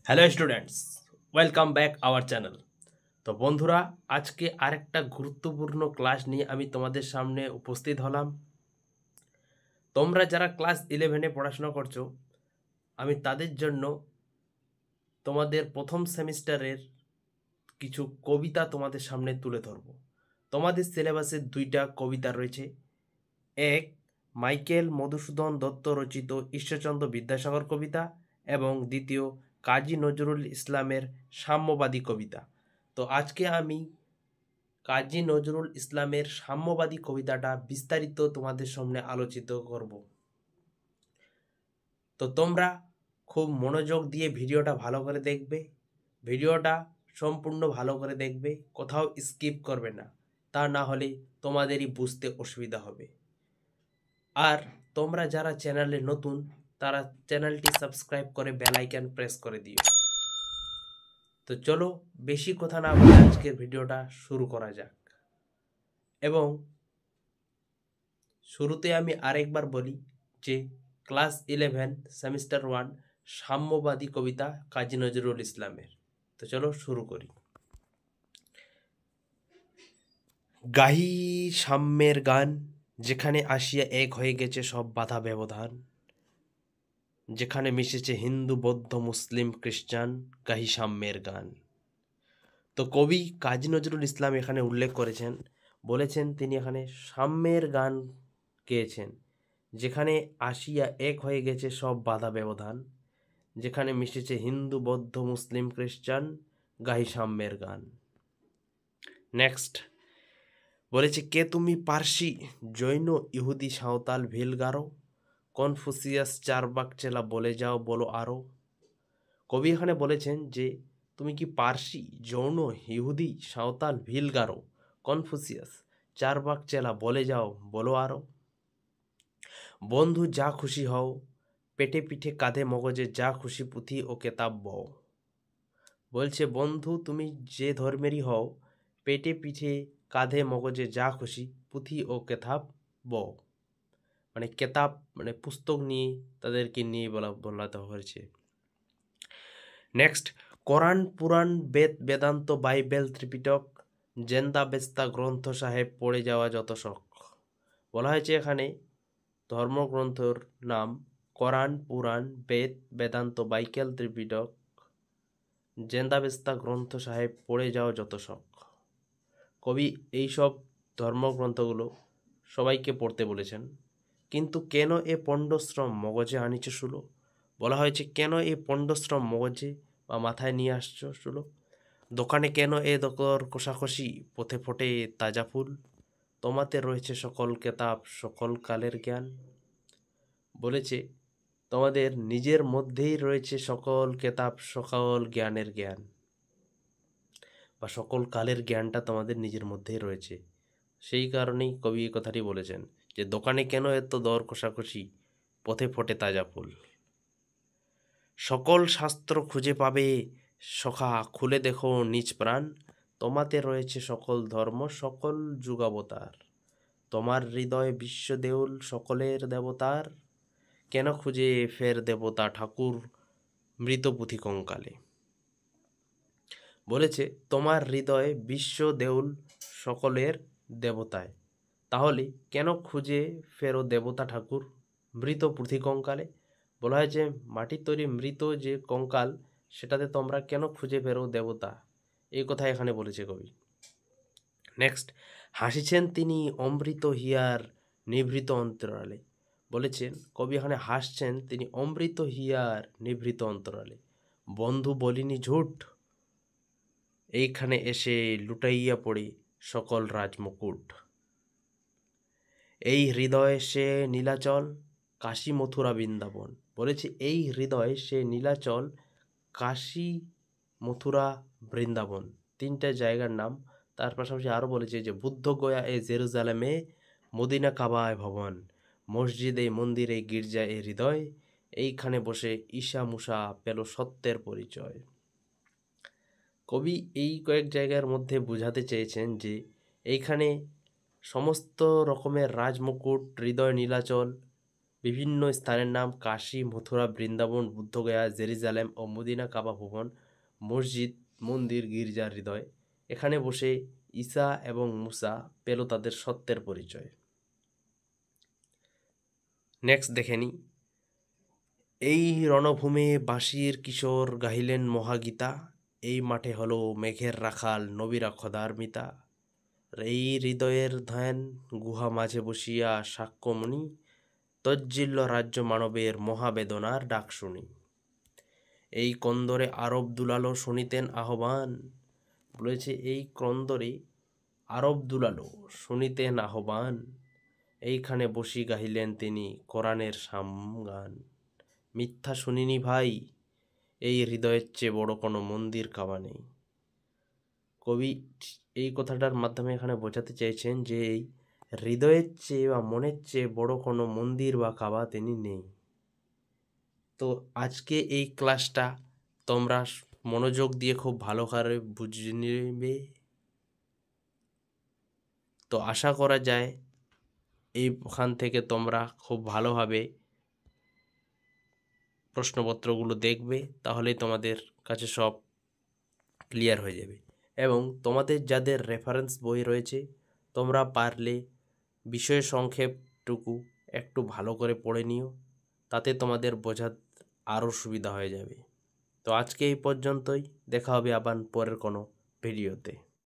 Hello students, welcome back our channel. তো বন্ধুরা, আজকে আরেকটা গুরুত্বপূর্ণ ক্লাস নিয়ে আমি তোমাদের সামনে উপস্থিত হলাম। তোমরা যারা ক্লাস 11-এ পড়াশোনা করছো, আমি তাদের জন্য তোমাদের প্রথম সেমিস্টারের কিছু কবিতা তোমাদের সামনে তুলে ধরব। তোমাদের সিলেবাসে দুইটা কবিতা রয়েছে। এক, মাইকেল মধুসূদন দত্ত রচিত ঈশ্বরচন্দ্র বিদ্যাসাগর কবিতা, এবং দ্বিতীয়, কাজী নজরুল ইসলামের সাম্যবাদী কবিতা। তো আজকে আমি কাজী নজরুল ইসলামের সাম্যবাদী কবিতাটা বিস্তারিত তোমাদের সামনে আলোচিত করব। তো তোমরা খুব মনোযোগ দিয়ে ভিডিওটা ভালো করে দেখবে। ভিডিওটা সম্পূর্ণ ভালো করে দেখবে, কোথাও স্কিপ করবে না, তা না হলে তোমাদেরই বুঝতে অসুবিধা হবে। আর তোমরা যারা চ্যানেলে নতুন, তারা চ্যানেলটি সাবস্ক্রাইব করে বেল আইকন প্রেস করে দিও। তো চলো, বেশি কথা না বলে আজকের ভিডিওটা শুরু করা যাক। এবং শুরুতে আমি আরেকবার বলি যে ক্লাস 11 সেমিস্টার 1 সাম্যবাদী কবিতা কাজী নজরুল ইসলামের। তো চলো শুরু করি। গাহি সাম্যের গান, যেখানে আসিয়া এক হয়ে গেছে সব বাধা ব্যবধান, যেখানে মিশেছে হিন্দু বৌদ্ধ মুসলিম খ্রিস্টান, গাহি সাম্যের গান। তো কবি কাজী নজরুল ইসলাম এখানে উল্লেখ করেছেন, বলেছেন তিনি এখানে সাম্যের গান গেয়েছেন, যেখানে আসিয়া এক হয়ে গেছে সব বাধা ব্যবধান, যেখানে মিশেছে হিন্দু বৌদ্ধ মুসলিম খ্রিস্টান, গাহি সাম্যের গান। নেক্সট বলেছে, কে তুমি পার্সি জৈন ইহুদি সাঁওতাল ভিল গারো, কনফুসিয়াস চারবাক চেলা বলে যাও বলো আরো। কবি এখানে বলেছেন যে তুমি কি পার্সি জৈন ইহুদি সাঁওতাল ভিল গারো, কনফুসিয়াস চারবাক চেলা বলে যাও বলো আরো। বন্ধু যা খুশি হও, পেটে পিঠে কাঁধে মগজে যা খুশি পুঁথি ও কেতাব বও। বলছে বন্ধু তুমি যে ধর্মেরই হও, পেটে পিঠে কাঁধে মগজে যা খুশি পুঁথি ও কেতাব বও। মানে কেতাব মানে পুস্তক নিয়ে তাদেরকে নিয়ে বলাতে হয়েছে। নেক্সট, কোরআন পুরাণ বেদ বেদান্ত বাইবেল ত্রিপিটক জেন্দা বেস্তা গ্রন্থ সাহেব পড়ে যাওয়া যত শখ। বলা হয়েছে এখানে ধর্মগ্রন্থর নাম কোরআন পুরাণ বেদ বেদান্ত বাইবেল ত্রিপিটক জেন্দাবেস্তা গ্রন্থ সাহেব পড়ে যাওয়া যত শখ। কবি এইসব ধর্মগ্রন্থগুলো সবাইকে পড়তে বলেছেন। কিন্তু কেন এ পণ্ডশ্রম মগজে আনিছ শুলো? বলা হয়েছে কেন এই পণ্ডশ্রম মগজে বা মাথায় নিয়ে আসছো শুলো? দোকানে কেন এ দকর কষাকষি, পথে ফোটে তাজা ফুল, তোমাতে রয়েছে সকল কেতাব সকল কালের জ্ঞান। বলেছে তোমাদের নিজের মধ্যেই রয়েছে সকল কেতাব সকল জ্ঞানের জ্ঞান, বা সকল কালের জ্ঞানটা তোমাদের নিজের মধ্যেই রয়েছে। সেই কারণেই কবি এই কথাটি বলেছেন যে দোকানে কেন এত দর কষাকষি, পথে ফোটে তাজা ফুল। সকল শাস্ত্র খুঁজে পাবে সখা, খুলে দেখো নিজ প্রাণ, তোমাতে রয়েছে সকল ধর্ম সকল যুগাবতার, তোমার হৃদয় বিশ্ব দেউল সকলের দেবতার, কেন খুঁজে ফের দেবতা ঠাকুর মৃত পুঁথি কঙ্কালে। বলেছে তোমার হৃদয়ে বিশ্ব দেউল সকলের দেবতায়, তাহলে কেন খুঁজে ফেরো দেবতা ঠাকুর মৃত পুঁথি কঙ্কালে। বলা হয় যে মাটির তৈরি মৃত যে কঙ্কাল, সেটাতে তোমরা কেন খুঁজে ফেরো দেবতা, এই কথা এখানে বলেছে কবি। নেক্সট, হাসিছেন তিনি অমৃত হিয়ার নিভৃত অন্তরালে। বলেছেন কবি এখানে হাসছেন তিনি অমৃত হিয়ার নিভৃত অন্তরালে। বন্ধু বলিনি ঝুট, এইখানে এসে লুটাইয়া পড়ে সকল রাজমুকুট। এই হৃদয়ে সে নীলাচল কাশী মথুরা বৃন্দাবন। বলেছে এই হৃদয়ে সে নীলাচল কাশী মথুরা বৃন্দাবন, তিনটা জায়গার নাম। তার পাশাপাশি আরও বলেছে যে বুদ্ধ গয়া এ জেরুজালেমে, মদিনা কাবায় ভবন, মসজিদে মন্দিরে গির্জা এ হৃদয়, এইখানে বসে ঈশা মুসা পেল সত্যের পরিচয়। কবি এই কয়েক জায়গার মধ্যে বোঝাতে চেয়েছেন যে এইখানে সমস্ত রকমের রাজমুকুট, হৃদয় নীলাচল, বিভিন্ন স্থানের নাম কাশী, মথুরা, বৃন্দাবন, বুদ্ধগয়া, জেরুজালেম ও মদিনা, কাবা ভবন, মসজিদ, মন্দির, গির্জার হৃদয়। এখানে বসে ঈসা এবং মুসা পেল তাদের সত্যের পরিচয়। নেক্সট দেখে নিই। এই রণভূমে বাঁশির কিশোর গাহিলেন মহাগীতা, এই মাঠে হলো মেঘের রাখাল নবীরা খোদার মিতা। এই হৃদয়ের ধ্যান গুহা মাঝে বসিয়া সাক্ষ্যমণি, তজ্জিল্য রাজ্য মানবের মহাবেদনার ডাক শুনি। এই কন্দরে আরব দুলালো শুনিতেন আহ্বান, বলেছে এই ক্রন্দরে আরব দুলালো শুনিতেন আহ্বান, এইখানে বসি গাহিলেন তিনি কোরআনের সামগান। মিথ্যা শুনিনি ভাই, এই হৃদয়ের চেয়ে বড় কোনো মন্দির কাবা নেই। কবি এই কথাটার মাধ্যমে এখানে বোঝাতে চেয়েছেন যে এই হৃদয়ের চেয়ে বা মনের চেয়ে বড় কোনো মন্দির বা কাবা তিনি নেই। তো আজকে এই ক্লাসটা তোমরা মনোযোগ দিয়ে খুব ভালো করে বুঝে নেবে। তো আশা করা যায় এইখান থেকে তোমরা খুব ভালোভাবে প্রশ্নপত্রগুলো দেখবে, তাহলেই তোমাদের কাছে সব ক্লিয়ার হয়ে যাবে। এবং তোমাদের যাদের রেফারেন্স বই রয়েছে, তোমরা পারলে বিষয় সংক্ষেপটুকু একটু ভালো করে পড়ে নিও, তাতে তোমাদের বোঝা আরও সুবিধা হয়ে যাবে। তো আজকে এই পর্যন্তই, দেখা হবে আবার পরের কোনো ভিডিওতে।